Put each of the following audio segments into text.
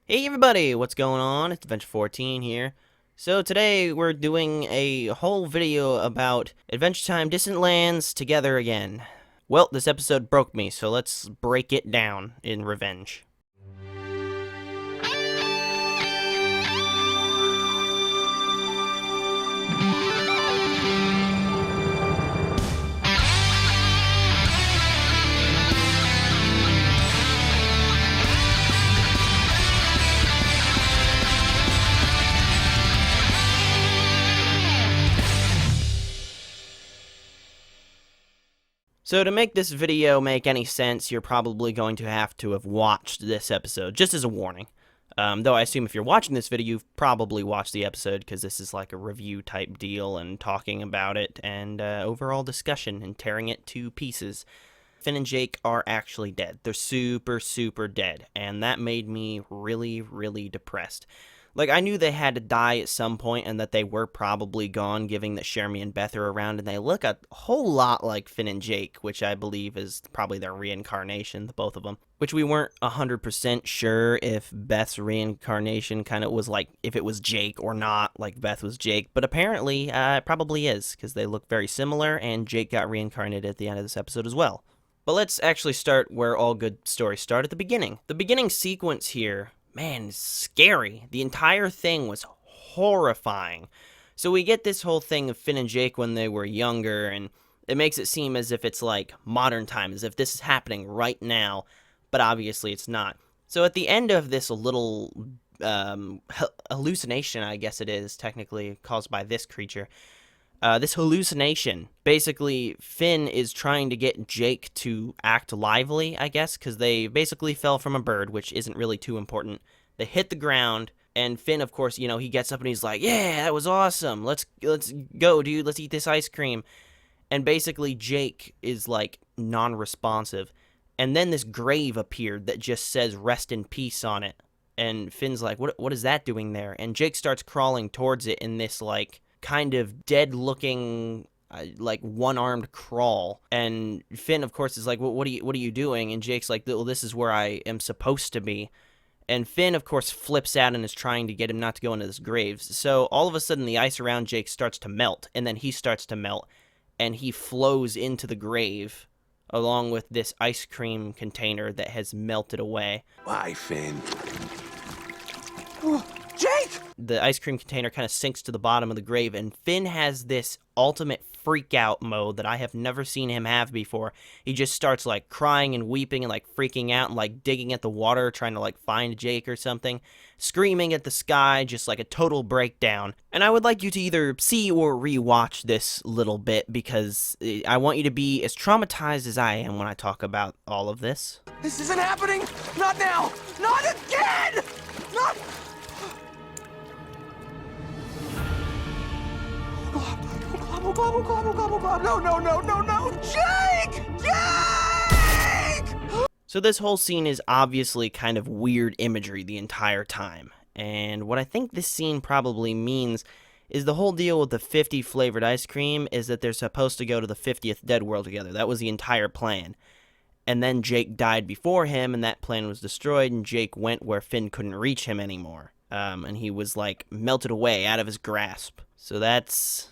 Hey everybody, what's going on? It's Adventure 14 here. So today we're doing a whole video about Adventure Time Distant Lands together again. Well, this episode broke me, so let's break it down in revenge. So to make this video make any sense, you're probably going to have watched this episode, just as a warning. Though I assume if you're watching this video, you've probably watched the episode, because this is like a review type deal and talking about it and overall discussion and tearing it to pieces. Finn and Jake are actually dead. They're super, super dead, and that made me really, really depressed. Like, I knew they had to die at some point and that they were probably gone, given that Shermie and Beth are around, and they look a whole lot like Finn and Jake, which I believe is probably their reincarnation, the both of them. Which we weren't 100% sure if Beth's reincarnation kind of was like, if it was Jake or not, like Beth was Jake, but apparently it probably is, because they look very similar, and Jake got reincarnated at the end of this episode as well. But let's actually start where all good stories start, at the beginning. The beginning sequence here, man, it's scary. The entire thing was horrifying. So we get this whole thing of Finn and Jake when they were younger, and it makes it seem as if it's like modern time, as if this is happening right now, but obviously it's not. So at the end of this little hallucination, I guess it is, technically caused by this creature, this hallucination, basically Finn is trying to get Jake to act lively, I guess, because they basically fell from a bird, which isn't really too important. They hit the ground, and Finn, of course, you know, he gets up and he's like, yeah, that was awesome, let's go, dude, let's eat this ice cream. And basically Jake is like non-responsive, and then this grave appeared that just says rest in peace on it, and Finn's like, what is that doing there? And Jake starts crawling towards it in this like kind of dead looking like one-armed crawl, and Finn of course is like, well, what are you doing? And Jake's like, well, this is where I am supposed to be. And Finn of course flips out and is trying to get him not to go into this grave. So all of a sudden the ice around Jake starts to melt, and then he starts to melt, and he flows into the grave along with this ice cream container that has melted away. Why, Finn? Jake! The ice cream container kind of sinks to the bottom of the grave, and Finn has this ultimate freak out mode that I have never seen him have before. He just starts like crying and weeping and like freaking out and like digging at the water, trying to like find Jake or something, screaming at the sky, just like a total breakdown. And I would like you to either see or rewatch this little bit, because I want you to be as traumatized as I am when I talk about all of this. This isn't happening! Not now! Not again! Not... Oh God, oh God, oh God, oh God, oh God. No, Jake! Jake! So this whole scene is obviously kind of weird imagery the entire time. And what I think this scene probably means is the whole deal with the 50 flavored ice cream is that they're supposed to go to the 50th Dead World together. That was the entire plan. And then Jake died before him, and that plan was destroyed, and Jake went where Finn couldn't reach him anymore. And he was like melted away out of his grasp. So that's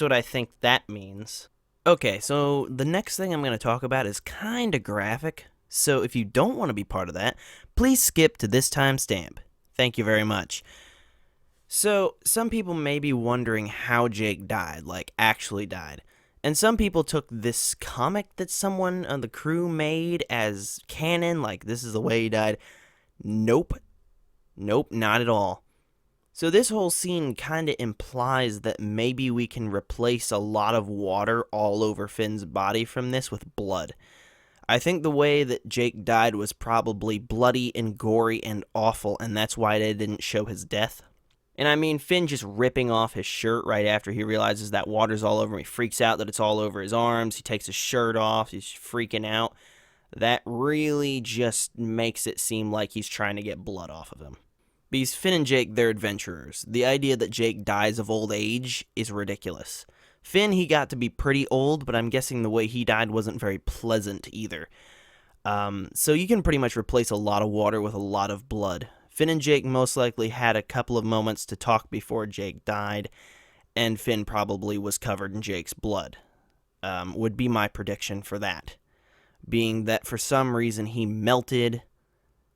what I think that means. Okay, so the next thing I'm going to talk about is kind of graphic. So if you don't want to be part of that, please skip to this timestamp. Thank you very much. So some people may be wondering how Jake died, like actually died. And some people took this comic that someone on the crew made as canon, like this is the way he died. Nope, not at all. So this whole scene kind of implies that maybe we can replace a lot of water all over Finn's body from this with blood. I think the way that Jake died was probably bloody and gory and awful, and that's why they didn't show his death. And I mean, Finn just ripping off his shirt right after he realizes that water's all over him. He freaks out that it's all over his arms. He takes his shirt off. He's freaking out. That really just makes it seem like he's trying to get blood off of him. Because Finn and Jake, they're adventurers. The idea that Jake dies of old age is ridiculous. Finn, he got to be pretty old, but I'm guessing the way he died wasn't very pleasant either. So you can pretty much replace a lot of water with a lot of blood. Finn and Jake most likely had a couple of moments to talk before Jake died, and Finn probably was covered in Jake's blood. Would be my prediction for that. Being that for some reason he melted,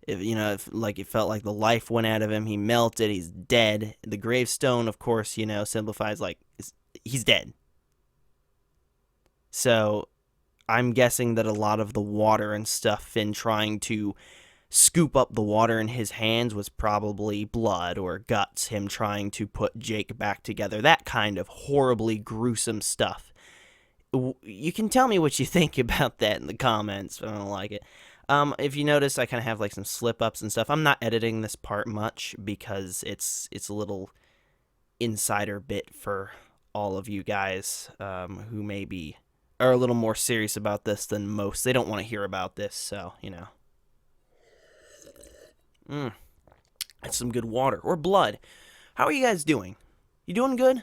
if it felt like the life went out of him, he melted, he's dead. The gravestone, of course, simplifies like he's dead. So I'm guessing that a lot of the water and stuff, Finn trying to scoop up the water in his hands, was probably blood or guts, him trying to put Jake back together. That kind of horribly gruesome stuff. You can tell me what you think about that in the comments. I don't like it. If you notice, I kind of have like some slip-ups and stuff. I'm not editing this part much because it's a little insider bit for all of you guys who maybe are a little more serious about this than most. They don't want to hear about this, so, That's some good water. Or blood. How are you guys doing? You doing good?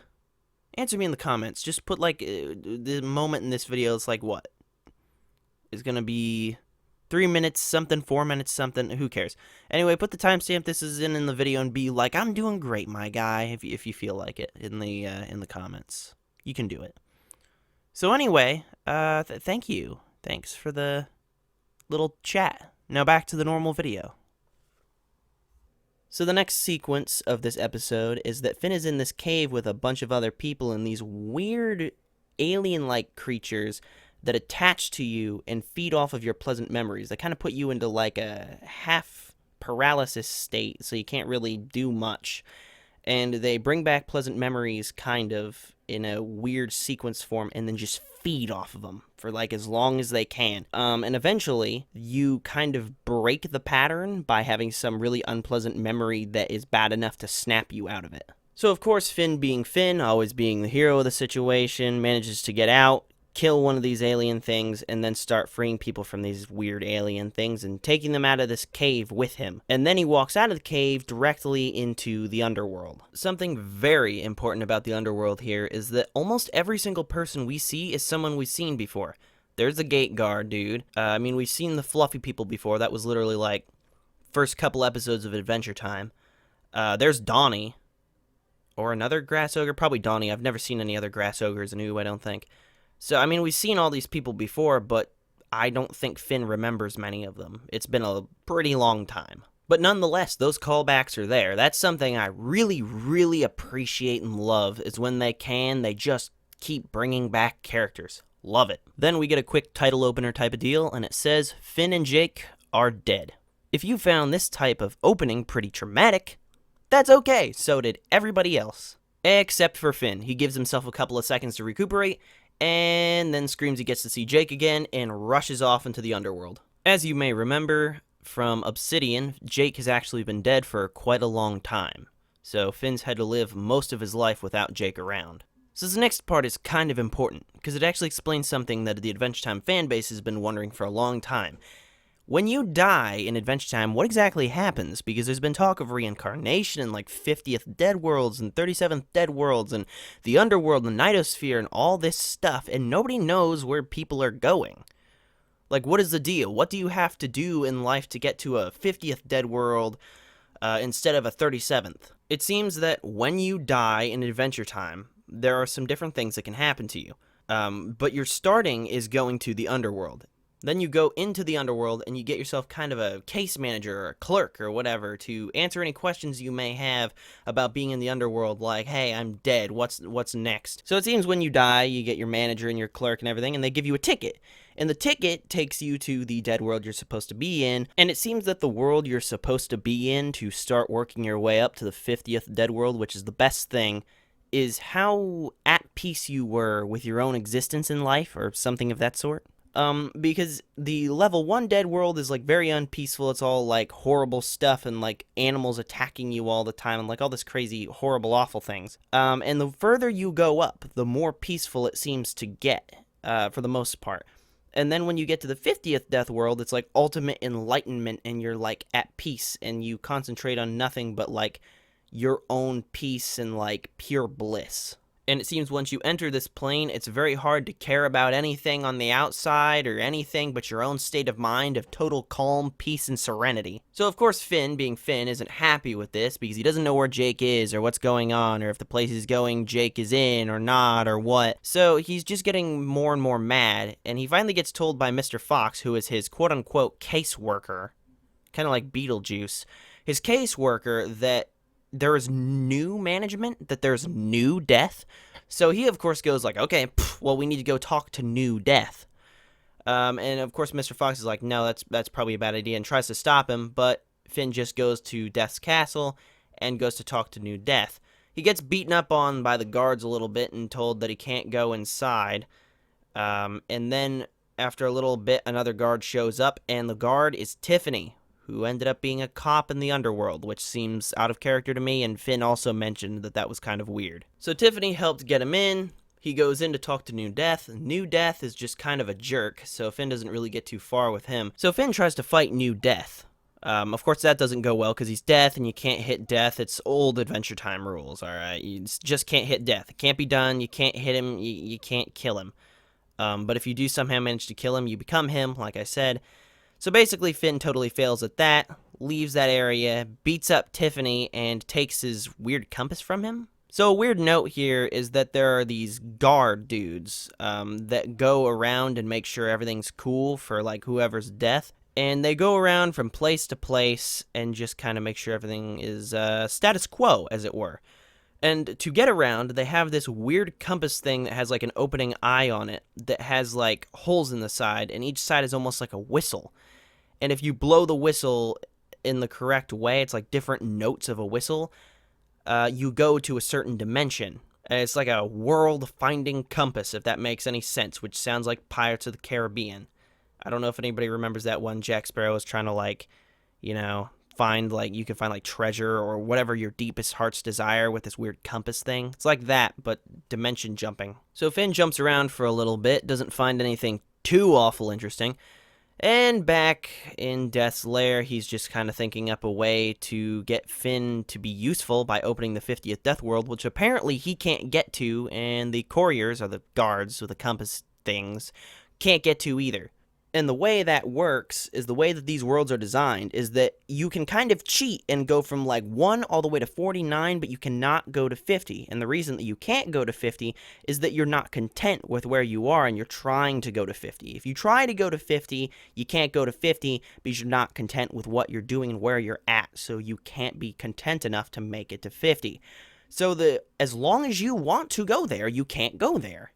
Answer me in the comments. Just put, the moment in this video is like what? It's going to be 3 minutes something, 4 minutes something. Who cares? Anyway, put the timestamp this is in the video and be like, I'm doing great, my guy, if you feel like it in the comments. You can do it. So anyway, thank you. Thanks for the little chat. Now back to the normal video. So the next sequence of this episode is that Finn is in this cave with a bunch of other people and these weird alien-like creatures that attach to you and feed off of your pleasant memories. They kind of put you into like a half paralysis state, so you can't really do much. And they bring back pleasant memories kind of in a weird sequence form and then just feed off of them for like as long as they can. And eventually you kind of break the pattern by having some really unpleasant memory that is bad enough to snap you out of it. So of course, Finn being Finn, always being the hero of the situation, manages to get out, kill one of these alien things, and then start freeing people from these weird alien things and taking them out of this cave with him. And then he walks out of the cave directly into the underworld. Something very important about the underworld here is that almost every single person we see is someone we've seen before. There's the gate guard dude. We've seen the fluffy people before. That was literally like first couple episodes of Adventure Time. There's Donnie. Or another grass ogre. Probably Donnie. I've never seen any other grass ogres in I don't think. So, we've seen all these people before, but I don't think Finn remembers many of them. It's been a pretty long time. But nonetheless, those callbacks are there. That's something I really, really appreciate and love, is when they just keep bringing back characters. Love it. Then we get a quick title opener type of deal, and it says, Finn and Jake are dead. If you found this type of opening pretty traumatic, that's okay. So did everybody else. Except for Finn. He gives himself a couple of seconds to recuperate, and then screams he gets to see Jake again and rushes off into the underworld. As you may remember from Obsidian, Jake has actually been dead for quite a long time, so Finn's had to live most of his life without Jake around. So this next part is kind of important, because it actually explains something that the Adventure Time fanbase has been wondering for a long time. When you die in Adventure Time, what exactly happens? Because there's been talk of reincarnation and like 50th Dead Worlds and 37th Dead Worlds and the Underworld and the Nightosphere and all this stuff, and nobody knows where people are going. Like, what is the deal? What do you have to do in life to get to a 50th Dead World instead of a 37th? It seems that when you die in Adventure Time, there are some different things that can happen to you. But your starting is going to the Underworld. Then you go into the Underworld and you get yourself kind of a case manager or a clerk or whatever to answer any questions you may have about being in the Underworld, like, hey, I'm dead, what's next? So it seems when you die, you get your manager and your clerk and everything, and they give you a ticket. And the ticket takes you to the dead world you're supposed to be in, and it seems that the world you're supposed to be in to start working your way up to the 50th dead world, which is the best thing, is how at peace you were with your own existence in life, or something of that sort. Because the level 1 dead world is, like, very unpeaceful. It's all, like, horrible stuff and, like, animals attacking you all the time and, like, all this crazy, horrible, awful things. And the further you go up, the more peaceful it seems to get, for the most part. And then when you get to the 50th death world, it's, like, ultimate enlightenment, and you're, like, at peace, and you concentrate on nothing but, like, your own peace and, like, pure bliss. And it seems once you enter this plane, it's very hard to care about anything on the outside or anything but your own state of mind of total calm, peace, and serenity. So, of course, Finn, being Finn, isn't happy with this because he doesn't know where Jake is or what's going on or if the place he's going Jake is in or not or what. So, he's just getting more and more mad, and he finally gets told by Mr. Fox, who is his quote-unquote caseworker, kind of like Beetlejuice, his caseworker, that there is new management, that there's new death. So he, of course, goes like, okay, well, we need to go talk to new death. And, of course, Mr. Fox is like, no, that's probably a bad idea, and tries to stop him, but Finn just goes to Death's castle and goes to talk to new death. He gets beaten up on by the guards a little bit and told that he can't go inside. And then, after a little bit, another guard shows up, and the guard is Tiffany, who ended up being a cop in the underworld, which seems out of character to me, and Finn also mentioned that that was kind of weird. So Tiffany helped get him in. He goes in to talk to New Death. New Death is just kind of a jerk, so Finn doesn't really get too far with him. So Finn tries to fight New Death. Of course, that doesn't go well because he's Death, and you can't hit Death. It's old Adventure Time rules, alright? You just can't hit Death. It can't be done. You can't hit him. You can't kill him. But if you do somehow manage to kill him, you become him, like I said. So basically, Finn totally fails at that, leaves that area, beats up Tiffany, and takes his weird compass from him. So a weird note here is that there are these guard dudes that go around and make sure everything's cool for, like, whoever's death. And they go around from place to place and just kind of make sure everything is status quo, as it were. And to get around, they have this weird compass thing that has, like, an opening eye on it that has, like, holes in the side, and each side is almost like a whistle. And if you blow the whistle in the correct way, it's like different notes of a whistle, you go to a certain dimension. And it's like a world-finding compass, if that makes any sense, which sounds like Pirates of the Caribbean. I don't know if anybody remembers that one. Jack Sparrow was trying to, like, you know, find, like, you can find, like, treasure or whatever your deepest heart's desire with this weird compass thing. It's like that, but dimension jumping. So Finn jumps around for a little bit, doesn't find anything too awful interesting. And back in Death's lair, he's just kind of thinking up a way to get Finn to be useful by opening the 50th Death World, which apparently he can't get to, and the couriers, or the guards with the compass things, can't get to either. And the way that works is the way that these worlds are designed is that you can kind of cheat and go from like 1 all the way to 49, but you cannot go to 50. And the reason that you can't go to 50 is that you're not content with where you are and you're trying to go to 50. If you try to go to 50, you can't go to 50 because you're not content with what you're doing and where you're at. So you can't be content enough to make it to 50. So as long as you want to go there, you can't go there.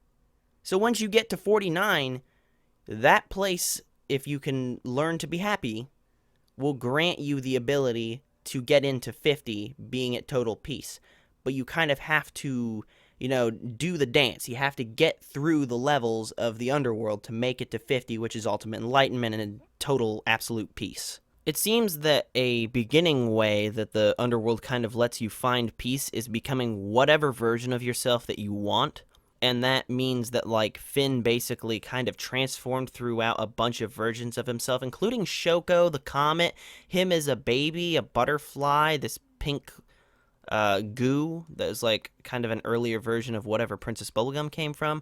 So once you get to 49, that place, if you can learn to be happy, will grant you the ability to get into 50 being at total peace. But you kind of have to, do the dance. You have to get through the levels of the underworld to make it to 50, which is ultimate enlightenment and total absolute peace. It seems that a beginning way that the underworld kind of lets you find peace is becoming whatever version of yourself that you want. And that means that, like, Finn basically kind of transformed throughout a bunch of versions of himself, including Shoko, the comet, him as a baby, a butterfly, this pink goo that is, like, kind of an earlier version of whatever Princess Bubblegum came from.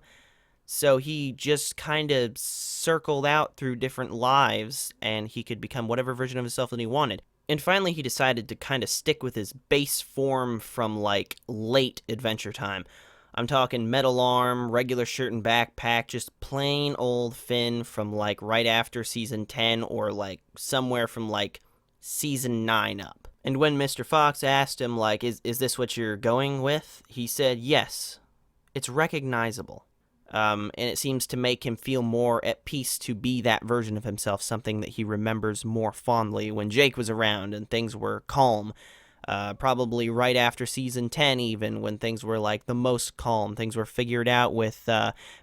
So he just kind of circled out through different lives, and he could become whatever version of himself that he wanted. And finally, he decided to kind of stick with his base form from, like, late Adventure Time. I'm talking metal arm, regular shirt and backpack, just plain old Finn from, like, right after Season 10 or, like, somewhere from, like, Season 9 up. And when Mr. Fox asked him, like, is this what you're going with? He said, yes. It's recognizable. And it seems to make him feel more at peace to be that version of himself, something that he remembers more fondly when Jake was around and things were calm. Probably right after Season 10 even, when things were like the most calm. Things were figured out with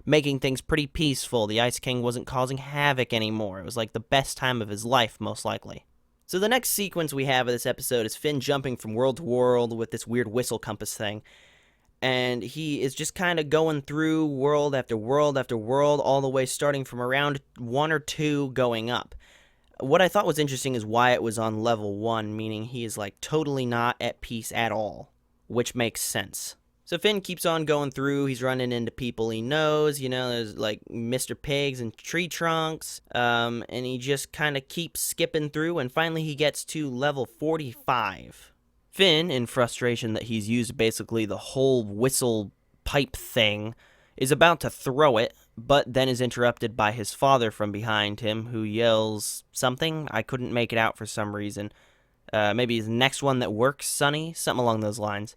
making things pretty peaceful. The Ice King wasn't causing havoc anymore. It was like the best time of his life, most likely. So the next sequence we have of this episode is Finn jumping from world to world with this weird whistle compass thing. And he is just kind of going through world after world after world, all the way starting from around 1 or 2 going up. What I thought was interesting is Wyatt was on level 1, meaning he is, like, totally not at peace at all, which makes sense. So Finn keeps on going through. He's running into people he knows. There's like Mr. Pigs and tree trunks. And he just kind of keeps skipping through. And finally he gets to level 45. Finn, in frustration that he's used basically the whole whistle pipe thing, is about to throw it, but then is interrupted by his father from behind him, who yells something. I couldn't make it out for some reason. Maybe his next one that works, Sonny? Something along those lines.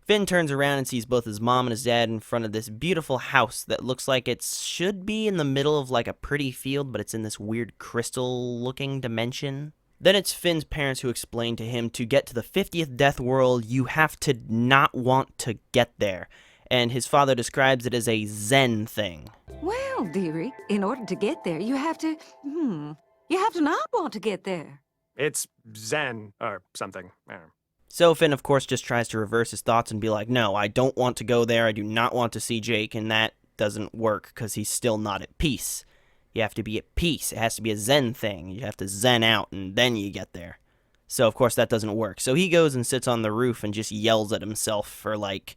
Finn turns around and sees both his mom and his dad in front of this beautiful house that looks like it should be in the middle of like a pretty field, but it's in this weird crystal-looking dimension. Then it's Finn's parents who explain to him to get to the 50th Death World, you have to not want to get there. And his father describes it as a Zen thing. Well, dearie, in order to get there, you have to not want to get there. It's Zen or something. I don't know. So Finn, of course, just tries to reverse his thoughts and be like, no, I don't want to go there. I do not want to see Jake. And that doesn't work because he's still not at peace. You have to be at peace. It has to be a Zen thing. You have to Zen out and then you get there. So, of course, that doesn't work. So he goes and sits on the roof and just yells at himself for like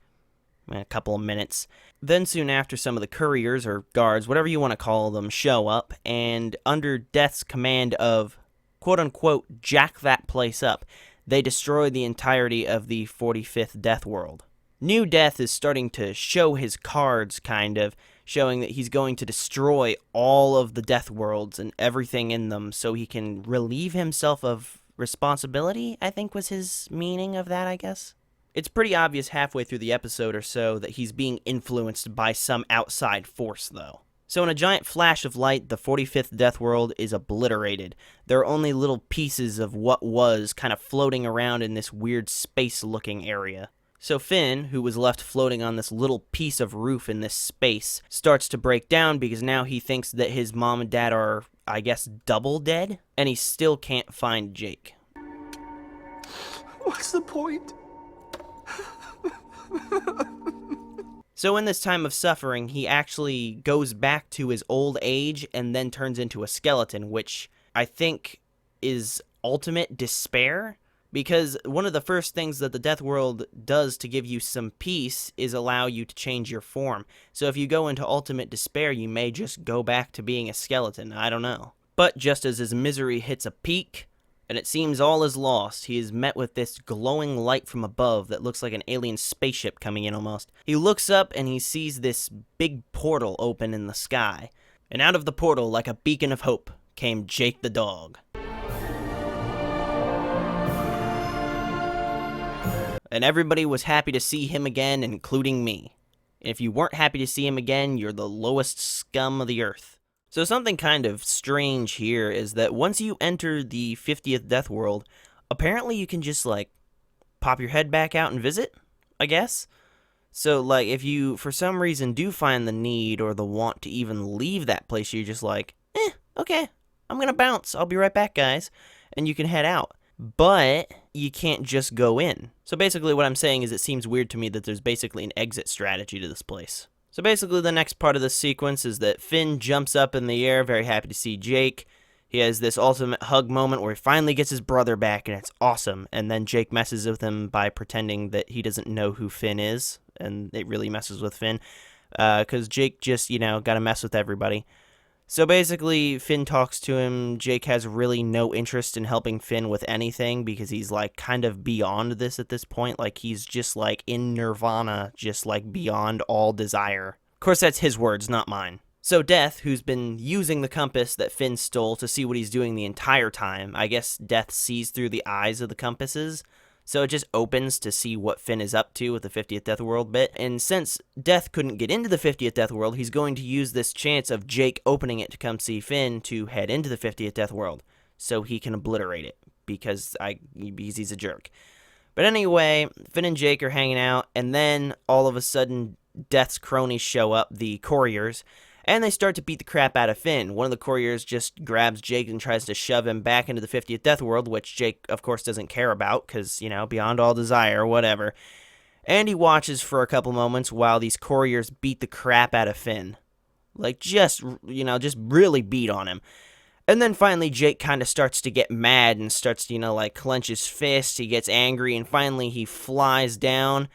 a couple of minutes. Then soon after, some of the couriers or guards, whatever you want to call them, show up. And under Death's command of, quote-unquote, jack that place up, they destroy the entirety of the 45th Death World. New Death is starting to show his cards, kind of, showing that he's going to destroy all of the Death Worlds and everything in them so he can relieve himself of responsibility, I think was his meaning of that, I guess. It's pretty obvious halfway through the episode or so that he's being influenced by some outside force, though. So in a giant flash of light, the 45th Death World is obliterated. There are only little pieces of what was kind of floating around in this weird space-looking area. So Finn, who was left floating on this little piece of roof in this space, starts to break down because now he thinks that his mom and dad are, I guess, double dead, and he still can't find Jake. What's the point? So in this time of suffering, he actually goes back to his old age and then turns into a skeleton, which I think is ultimate despair, because one of the first things that the Death World does to give you some peace is allow you to change your form. So if you go into ultimate despair, you may just go back to being a skeleton. I don't know. But just as his misery hits a peak, and it seems all is lost, he is met with this glowing light from above that looks like an alien spaceship coming in almost. He looks up and he sees this big portal open in the sky. And out of the portal, like a beacon of hope, came Jake the dog. And everybody was happy to see him again, including me. And if you weren't happy to see him again, you're the lowest scum of the earth. So something kind of strange here is that once you enter the 50th Death World, apparently you can just, like, pop your head back out and visit, I guess? So, like, if you, for some reason, do find the need or the want to even leave that place, you're just like, okay, I'm gonna bounce. I'll be right back, guys. And you can head out. But you can't just go in. So basically what I'm saying is it seems weird to me that there's basically an exit strategy to this place. So basically the next part of this sequence is that Finn jumps up in the air, very happy to see Jake. He has this ultimate hug moment where he finally gets his brother back, and it's awesome. And then Jake messes with him by pretending that he doesn't know who Finn is, and it really messes with Finn. Because Jake just, got to mess with everybody. So basically, Finn talks to him. Jake has really no interest in helping Finn with anything because he's, like, kind of beyond this at this point. Like, he's just, like, in nirvana, just, like, beyond all desire. Of course, that's his words, not mine. So Death, who's been using the compass that Finn stole to see what he's doing the entire time, I guess Death sees through the eyes of the compasses, so it just opens to see what Finn is up to with the 50th Death World bit. And since Death couldn't get into the 50th Death World, he's going to use this chance of Jake opening it to come see Finn to head into the 50th Death World, so he can obliterate it, because he's a jerk. But anyway, Finn and Jake are hanging out, and then all of a sudden, Death's cronies show up, the couriers, and they start to beat the crap out of Finn. One of the couriers just grabs Jake and tries to shove him back into the 50th Death World, which Jake, of course, doesn't care about, because, beyond all desire, whatever. And he watches for a couple moments while these couriers beat the crap out of Finn. Like, just really beat on him. And then finally, Jake kind of starts to get mad and starts to, clench his fist. He gets angry, and finally he flies down.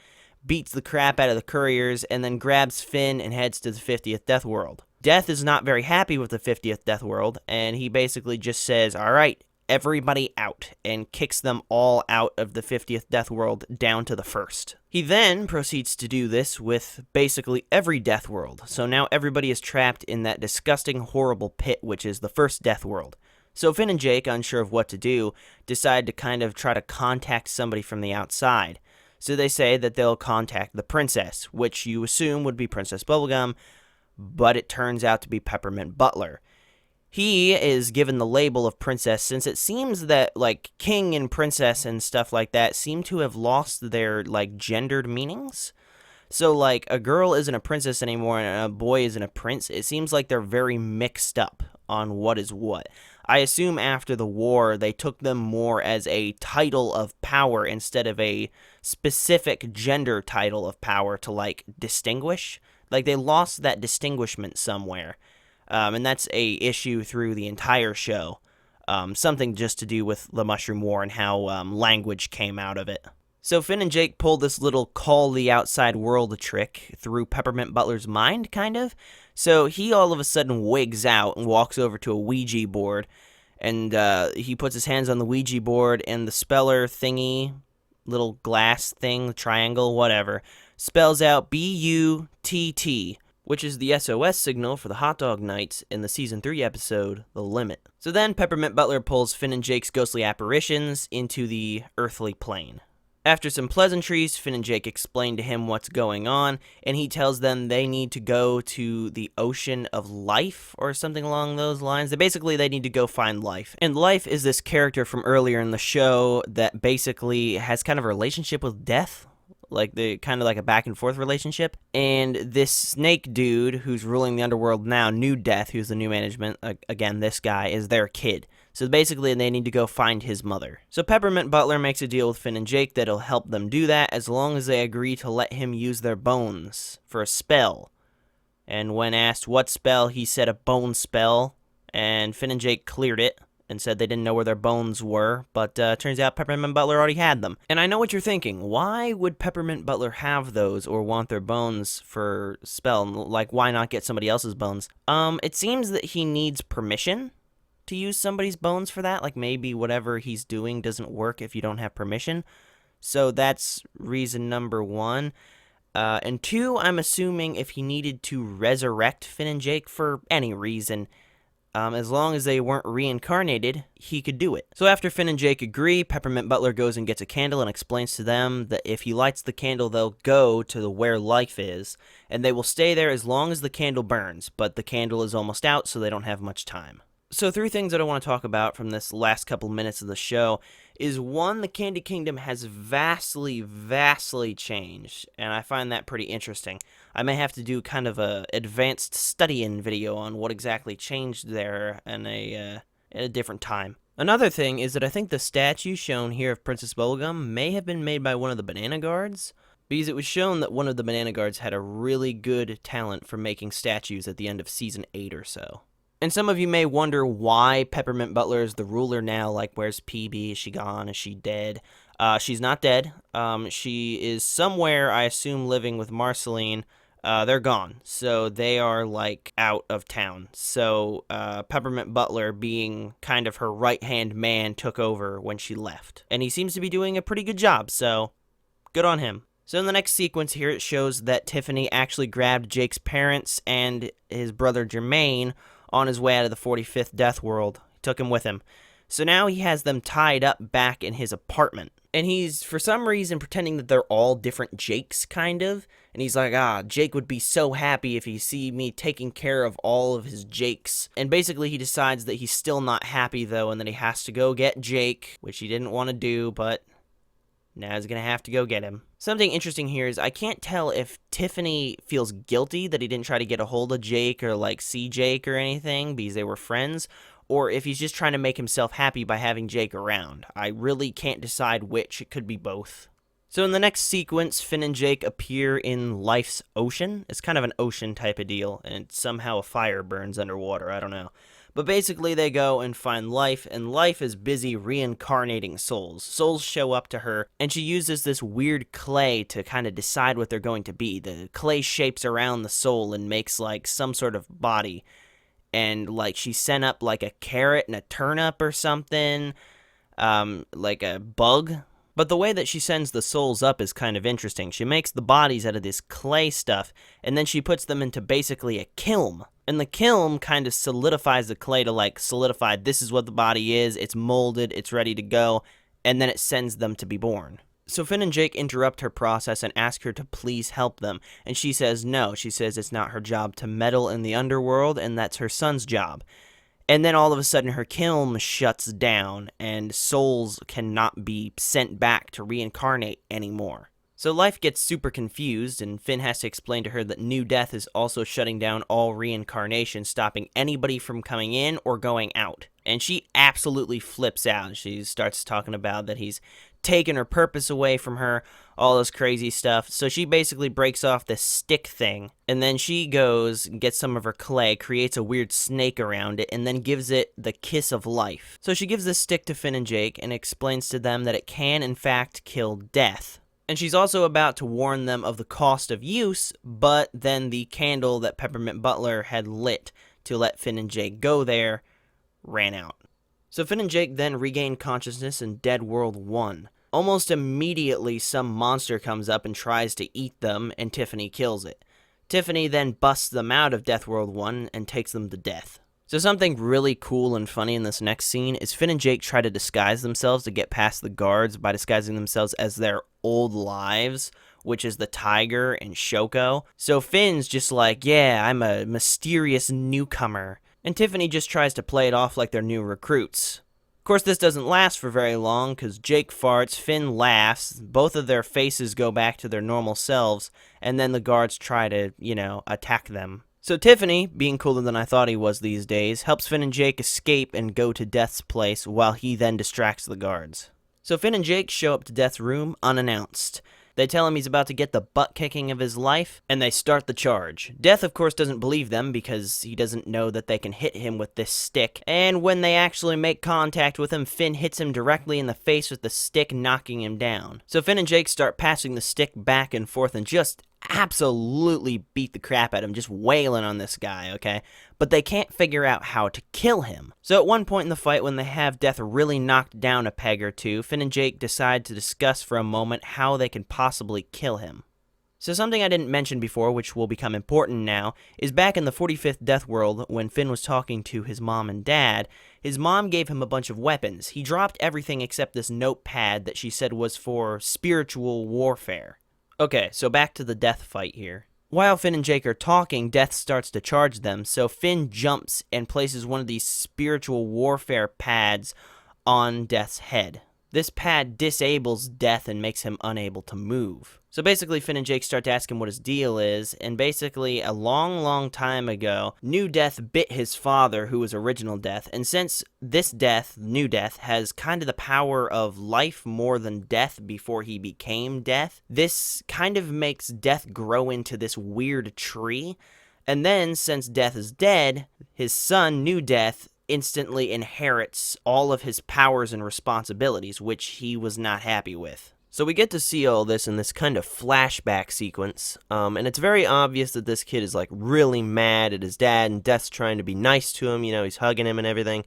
beats the crap out of the couriers, and then grabs Finn and heads to the 50th Death World. Death is not very happy with the 50th Death World, and he basically just says, all right, everybody out, and kicks them all out of the 50th Death World down to the 1st. He then proceeds to do this with basically every Death World, so now everybody is trapped in that disgusting, horrible pit, which is the 1st Death World. So Finn and Jake, unsure of what to do, decide to kind of try to contact somebody from the outside. So they say that they'll contact the princess, which you assume would be Princess Bubblegum, but it turns out to be Peppermint Butler. He is given the label of princess since it seems that, like, king and princess and stuff like that seem to have lost their, like, gendered meanings. So, like, a girl isn't a princess anymore and a boy isn't a prince. It seems like they're very mixed up on what is what. I assume after the war, they took them more as a title of power instead of a specific gender title of power to, like, distinguish. Like, they lost that distinguishment somewhere. And that's a issue through the entire show. Something just to do with the Mushroom War and how language came out of it. So Finn and Jake pull this little call the outside world trick through Peppermint Butler's mind, kind of. So he all of a sudden wigs out and walks over to a Ouija board. And he puts his hands on the Ouija board, and the speller thingy, little glass thing, triangle, whatever, spells out B-U-T-T, which is the SOS signal for the Hot Dog Nights in the Season 3 episode, The Limit. So then Peppermint Butler pulls Finn and Jake's ghostly apparitions into the earthly plane. After some pleasantries, Finn and Jake explain to him what's going on, and he tells them they need to go to the Ocean of Life, or something along those lines. They need to go find Life. And Life is this character from earlier in the show that basically has kind of a relationship with death. Like, the kind of like a back and forth relationship. And this snake dude who's ruling the underworld now, New Death, who's the new management, again, this guy, is their kid. So basically, they need to go find his mother. So Peppermint Butler makes a deal with Finn and Jake that'll help them do that as long as they agree to let him use their bones for a spell. And when asked what spell, he said a bone spell. And Finn and Jake cleared it and said they didn't know where their bones were, but turns out Peppermint Butler already had them. And I know what you're thinking. Why would Peppermint Butler have those or want their bones for spell? Like, why not get somebody else's bones? It seems that he needs permission to use somebody's bones for that. Like, maybe whatever he's doing doesn't work if you don't have permission. So that's reason number one. And two, I'm assuming if he needed to resurrect Finn and Jake for any reason, as long as they weren't reincarnated, he could do it. So after Finn and Jake agree, Peppermint Butler goes and gets a candle and explains to them that if he lights the candle, they'll go to where Life is, and they will stay there as long as the candle burns, but the candle is almost out, so they don't have much time. So three things that I want to talk about from this last couple minutes of the show is, one, the Candy Kingdom has vastly changed, and I find that pretty interesting. I may have to do kind of a advanced studying video on what exactly changed there in at a different time. Another thing is that I think the statue shown here of Princess Bubblegum may have been made by one of the Banana Guards, because it was shown that one of the Banana Guards had a really good talent for making statues at the end of Season 8 or so. And some of you may wonder why Peppermint Butler is the ruler now. Like, where's PB? Is she gone? Is she dead? She's not dead. She is somewhere, I assume, living with Marceline. They're gone. So they are, like, out of town. So Peppermint Butler, being kind of her right-hand man, took over when she left. And he seems to be doing a pretty good job, so good on him. So in the next sequence here, it shows that Tiffany actually grabbed Jake's parents and his brother Jermaine on his way out of the 45th Death World. He took him with him. So now he has them tied up back in his apartment. And he's, for some reason, pretending that they're all different Jakes, kind of. And he's like, Jake would be so happy if he see me taking care of all of his Jakes. And basically he decides that he's still not happy, though, and that he has to go get Jake, which he didn't want to do, but now he's going to have to go get him. Something interesting here is I can't tell if Tiffany feels guilty that he didn't try to get a hold of Jake or, like, see Jake or anything because they were friends, or if he's just trying to make himself happy by having Jake around. I really can't decide which. It could be both. So in the next sequence, Finn and Jake appear in Life's ocean. It's kind of an ocean type of deal, and somehow a fire burns underwater. I don't know. But basically they go and find Life, and Life is busy reincarnating souls. Souls show up to her, and she uses this weird clay to kind of decide what they're going to be. The clay shapes around the soul and makes like some sort of body. And like she sent up like a carrot and a turnip or something, like a bug. But the way that she sends the souls up is kind of interesting. She makes the bodies out of this clay stuff, and then she puts them into basically a kiln. And the kiln kind of solidifies the clay to like solidify this is what the body is, it's molded, it's ready to go, and then it sends them to be born. So Finn and Jake interrupt her process and ask her to please help them, and she says no. She says it's not her job to meddle in the underworld, and that's her son's job. And then all of a sudden her kiln shuts down, and souls cannot be sent back to reincarnate anymore. So Life gets super confused, and Finn has to explain to her that New Death is also shutting down all reincarnation, stopping anybody from coming in or going out. And she absolutely flips out. She starts talking about that he's taken her purpose away from her, all this crazy stuff. So she basically breaks off this stick thing, and then she goes and gets some of her clay, creates a weird snake around it, and then gives it the kiss of life. So she gives this stick to Finn and Jake and explains to them that it can in fact kill death. And she's also about to warn them of the cost of use, but then the candle that Peppermint Butler had lit to let Finn and Jake go there ran out. So Finn and Jake then regain consciousness in Dead World 1. Almost immediately, some monster comes up and tries to eat them, and Tiffany kills it. Tiffany then busts them out of Death World 1 and takes them to death. So something really cool and funny in this next scene is Finn and Jake try to disguise themselves to get past the guards by disguising themselves as their old lives, which is the tiger and Shoko. So Finn's just like, yeah, I'm a mysterious newcomer. And Tiffany just tries to play it off like they're new recruits. Of course, this doesn't last for very long, because Jake farts, Finn laughs, both of their faces go back to their normal selves, and then the guards try to, attack them. So Tiffany, being cooler than I thought he was these days, helps Finn and Jake escape and go to Death's place while he then distracts the guards. So Finn and Jake show up to Death's room unannounced. They tell him he's about to get the butt-kicking of his life, and they start the charge. Death, of course, doesn't believe them because he doesn't know that they can hit him with this stick. And when they actually make contact with him, Finn hits him directly in the face with the stick, knocking him down. So Finn and Jake start passing the stick back and forth and just absolutely beat the crap out of him, just wailing on this guy, okay? But they can't figure out how to kill him. So at one point in the fight, when they have Death really knocked down a peg or two, Finn and Jake decide to discuss for a moment how they can possibly kill him. So something I didn't mention before, which will become important now, is back in the 45th Death World, when Finn was talking to his mom and dad, his mom gave him a bunch of weapons. He dropped everything except this notepad that she said was for spiritual warfare. Okay, so back to the Death fight here. While Finn and Jake are talking, Death starts to charge them, so Finn jumps and places one of these spiritual warfare pads on Death's head. This pad disables Death and makes him unable to move. So basically, Finn and Jake start to ask him what his deal is, and basically, a long time ago, New Death bit his father, who was Original Death, and since this Death, New Death, has kind of the power of life more than death before he became Death, this kind of makes Death grow into this weird tree, and then, since Death is dead, his son, New Death, instantly inherits all of his powers and responsibilities, which he was not happy with. So we get to see all this in this kind of flashback sequence, and it's very obvious that this kid is like really mad at his dad, and Death's trying to be nice to him, he's hugging him and everything.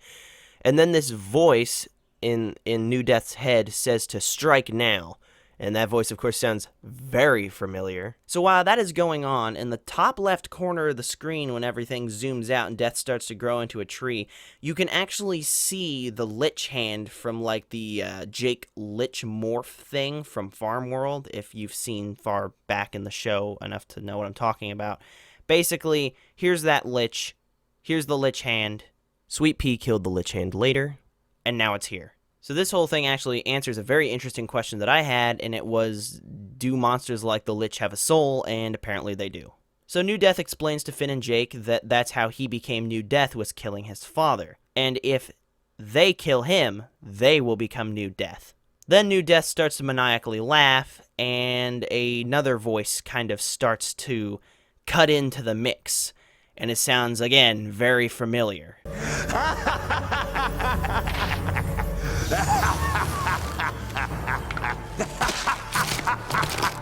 And then this voice in New Death's head says to strike now. And that voice, of course, sounds very familiar. So while that is going on, in the top left corner of the screen, when everything zooms out and Death starts to grow into a tree, you can actually see the Lich hand from, like, the Jake Lich morph thing from Farm World, if you've seen far back in the show enough to know what I'm talking about. Basically, here's that Lich, here's the Lich hand, Sweet Pea killed the Lich hand later, and now it's here. So this whole thing actually answers a very interesting question that I had, and it was, do monsters like the Lich have a soul? And apparently they do. So New Death explains to Finn and Jake that that's how he became New Death, was killing his father. And if they kill him, they will become New Death. Then New Death starts to maniacally laugh, and another voice kind of starts to cut into the mix. and it sounds, again, very familiar.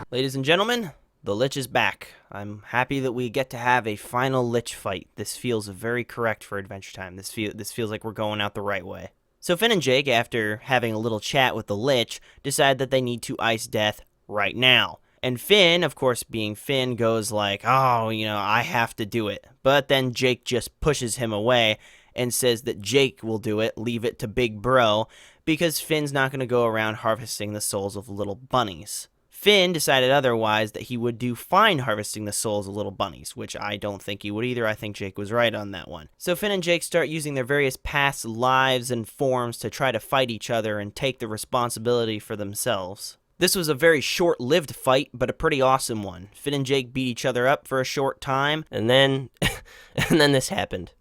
Ladies and gentlemen, the Lich is back. I'm happy that we get to have a final Lich fight. This feels very correct for Adventure Time. This feels like we're going out the right way. So Finn and Jake, after having a little chat with the Lich, decide that they need to ice Death right now. And Finn, of course being Finn, goes like, oh, I have to do it. But then Jake just pushes him away and says that Jake will do it, leave it to Big Bro, because Finn's not going to go around harvesting the souls of little bunnies. Finn decided otherwise, that he would do fine harvesting the souls of little bunnies, which I don't think he would either. I think Jake was right on that one. So Finn and Jake start using their various past lives and forms to try to fight each other and take the responsibility for themselves. This was a very short-lived fight, but a pretty awesome one. Finn and Jake beat each other up for a short time, and then this happened.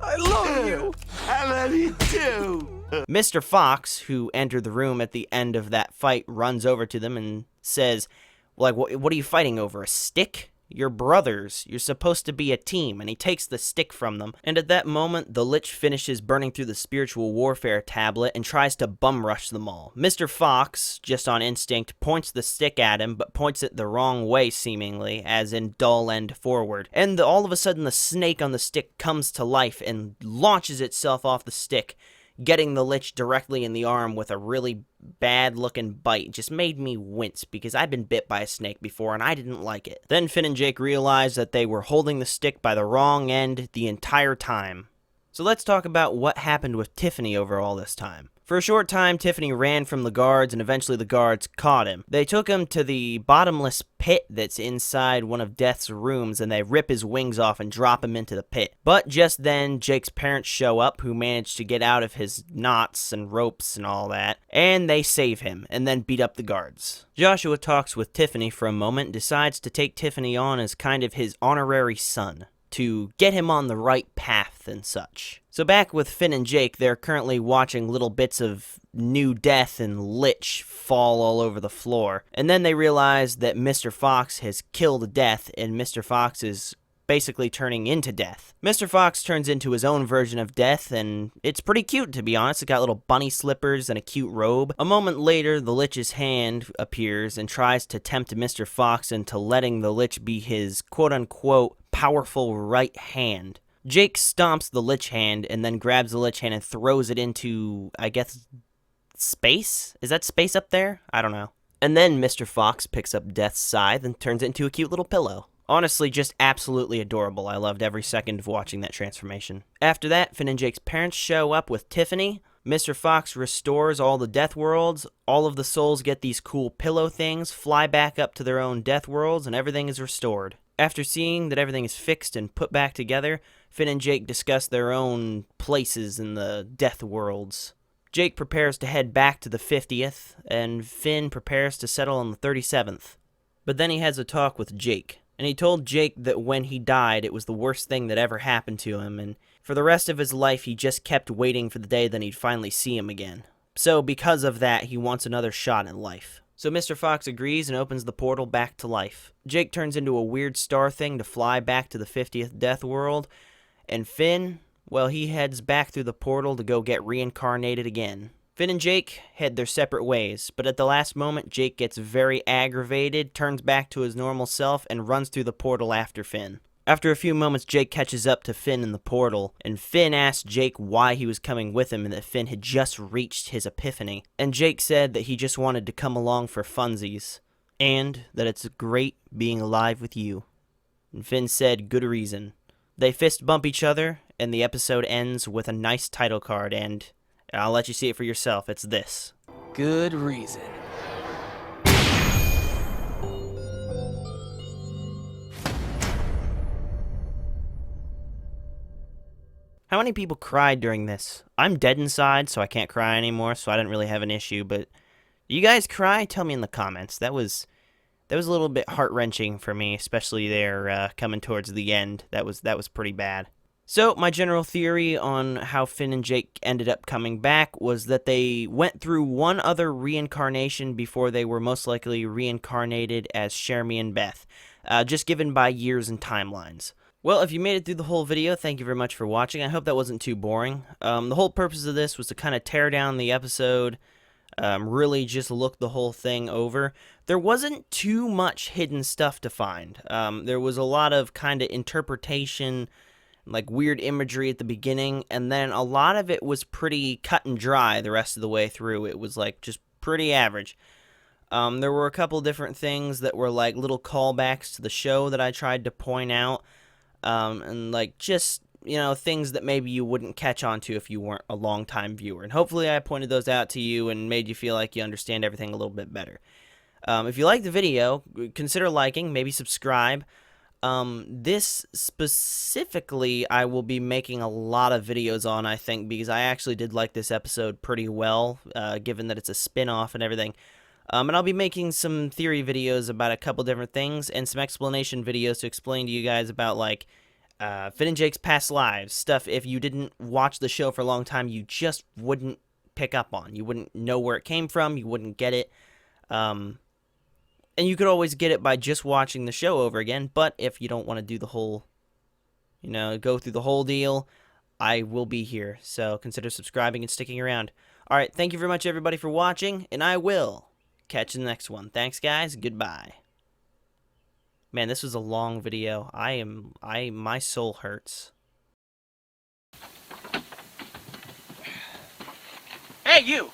I love you. I love you too. Mr. Fox, who entered the room at the end of that fight, runs over to them and says, like, what are you fighting over, a stick? You're brothers. You're supposed to be a team. And he takes the stick from them. And at that moment, the Lich finishes burning through the spiritual warfare tablet and tries to bum rush them all. Mr. Fox, just on instinct, points the stick at him, but points it the wrong way, seemingly, as in dull end forward. And all of a sudden, the snake on the stick comes to life and launches itself off the stick, getting the Lich directly in the arm with a really bad-looking bite. Just made me wince, because I've been bit by a snake before, and I didn't like it. Then Finn and Jake realized that they were holding the stick by the wrong end the entire time. So let's talk about what happened with Tiffany over all this time. For a short time, Tiffany ran from the guards, and eventually the guards caught him. They took him to the bottomless pit that's inside one of Death's rooms, and they rip his wings off and drop him into the pit. But just then, Jake's parents show up, who manage to get out of his knots and ropes and all that, and they save him, and then beat up the guards. Joshua talks with Tiffany for a moment, and decides to take Tiffany on as kind of his honorary son, to get him on the right path and such. So back with Finn and Jake, they're currently watching little bits of new Death and Lich fall all over the floor. And then they realize that Mr. Fox has killed Death, and Mr. Fox is basically turning into Death. Mr. Fox turns into his own version of Death, and it's pretty cute, to be honest. It got little bunny slippers and a cute robe. A moment later, the Lich's hand appears and tries to tempt Mr. Fox into letting the Lich be his quote-unquote powerful right hand. Jake stomps the Lich hand and then grabs the Lich hand and throws it into, I guess, space? Is that space up there? I don't know. And then Mr. Fox picks up Death's scythe and turns it into a cute little pillow. Honestly, just absolutely adorable. I loved every second of watching that transformation. After that, Finn and Jake's parents show up with Tiffany. Mr. Fox restores all the Death Worlds. All of the souls get these cool pillow things, fly back up to their own Death Worlds, and everything is restored. After seeing that everything is fixed and put back together, Finn and Jake discuss their own places in the Death Worlds. Jake prepares to head back to the 50th, and Finn prepares to settle on the 37th. But then he has a talk with Jake, and he told Jake that when he died, it was the worst thing that ever happened to him, and for the rest of his life, he just kept waiting for the day that he'd finally see him again. So because of that, he wants another shot at life. So Mr. Fox agrees and opens the portal back to life. Jake turns into a weird star thing to fly back to the 50th Death World, and Finn, well, he heads back through the portal to go get reincarnated again. Finn and Jake head their separate ways, but at the last moment, Jake gets very aggravated, turns back to his normal self, and runs through the portal after Finn. After a few moments, Jake catches up to Finn in the portal, and Finn asks Jake why he was coming with him and that Finn had just reached his epiphany. And Jake said that he just wanted to come along for funsies, and that it's great being alive with you. And Finn said, good reason. They fist bump each other, and the episode ends with a nice title card, and I'll let you see it for yourself. It's this. Good reason. How many people cried during this? I'm dead inside, so I can't cry anymore, so I didn't really have an issue, but you guys cry? Tell me in the comments. That was a little bit heart-wrenching for me, especially there coming towards the end. That was pretty bad. So, my general theory on how Finn and Jake ended up coming back was that they went through one other reincarnation before they were most likely reincarnated as Shermie and Beth, just given by years and timelines. Well, if you made it through the whole video, thank you very much for watching. I hope that wasn't too boring. The whole purpose of this was to kind of tear down the episode, really just look the whole thing over. There wasn't too much hidden stuff to find. There was a lot of kind of interpretation, like weird imagery at the beginning, and then a lot of it was pretty cut and dry the rest of the way through. It was like just pretty average. There were a couple different things that were like little callbacks to the show that I tried to point out. And like just, you know, things that maybe you wouldn't catch on to if you weren't a long-time viewer. And hopefully I pointed those out to you and made you feel like you understand everything a little bit better. If you like the video, consider liking, maybe subscribe. This specifically I will be making a lot of videos on, I think, because I actually did like this episode pretty well, given that it's a spin-off and everything. And I'll be making some theory videos about a couple different things and some explanation videos to explain to you guys about, like, Finn and Jake's past lives. Stuff if you didn't watch the show for a long time, you just wouldn't pick up on. You wouldn't know where it came from. You wouldn't get it. And you could always get it by just watching the show over again. But if you don't want to do the whole, you know, go through the whole deal, I will be here. So consider subscribing and sticking around. All right, thank you very much, everybody, for watching, and I will catch you in the next one. Thanks, guys. Goodbye. Man, this was a long video. My soul hurts. Hey, you!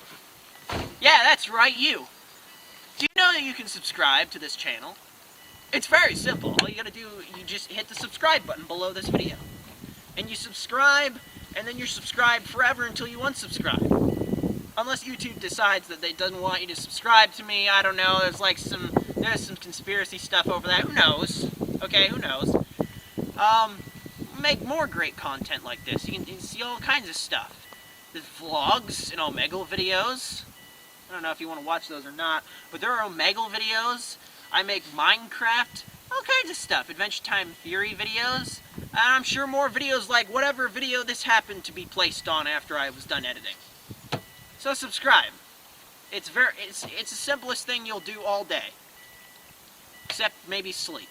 Yeah, that's right, you! Do you know that you can subscribe to this channel? It's very simple. All you gotta do, you just hit the subscribe button below this video. And you subscribe, and then you're subscribed forever until you unsubscribe. Unless YouTube decides that they doesn't want you to subscribe to me, I don't know, there's some conspiracy stuff over that, who knows? Okay, who knows? Make more great content like this. You can see all kinds of stuff. There's vlogs and Omegle videos. I don't know if you want to watch those or not, but there are Omegle videos. I make Minecraft, all kinds of stuff. Adventure Time Theory videos. And I'm sure more videos like whatever video this happened to be placed on after I was done editing. So subscribe. It's the simplest thing you'll do all day. Except maybe sleep.